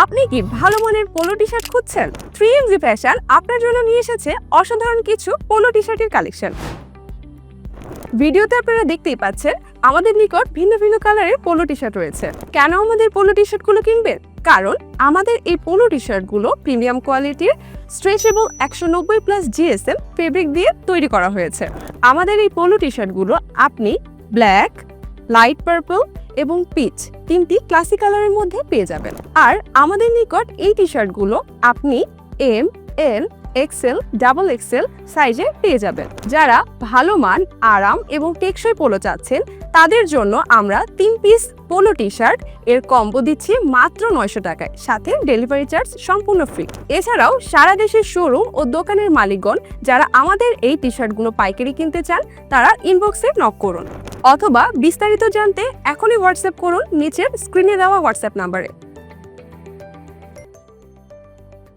আপনি কি ভালো মানের পোলো টি শার্ট খুঁজছেন? 3MG ফ্যাশন আপনার জন্য নিয়ে এসেছে অসাধারণ কিছু পোলো টি শার্টের কালেকশন। ভিডিওতে আপনারা দেখতেই পাচ্ছেন আমাদের নিকট ভিন্ন ভিন্ন কালারের পোলো টি শার্ট রয়েছে। কেন আমাদের পোলো টি শার্টগুলো কিনবেন? কারণ আমাদের এই পোলো টি শার্টগুলো প্রিমিয়াম কোয়ালিটির স্ট্রেচেবল 190+ GSM ফেব্রিক দিয়ে তৈরি করা হয়েছে। আমাদের এই পোলো টি শার্টগুলো আপনি ব্ল্যাক, লাইট পার্পল এবং পিচ তিনটি ক্লাসিক কালারের মধ্যে পেয়ে যাবেন। আর আমাদের নিকট এই টি শার্টগুলো আপনি এম, এল, XL, XXL সাইজে পেয়ে যাবেন। যারা ভালো মান, আরাম এবং টেকসই পোলো চাচ্ছেন তাদের জন্য আমরা 3 পিস পোলো টি শার্ট এর কম্বো দিচ্ছি মাত্র 900 টাকায়, সাথে ডেলিভারি চার্জ সম্পূর্ণ ফ্রি। এছাড়াও সারা দেশের শোরুম ও দোকানের মালিকগণ যারা আমাদের এই টি শার্টগুলো পাইকারি কিনতে চান তারা ইনবক্সে নক করুন অথবা বিস্তারিত জানতে এখনই হোয়াটসঅ্যাপ করুন নিচের স্ক্রিনে দেওয়া হোয়াটসঅ্যাপ নাম্বারে।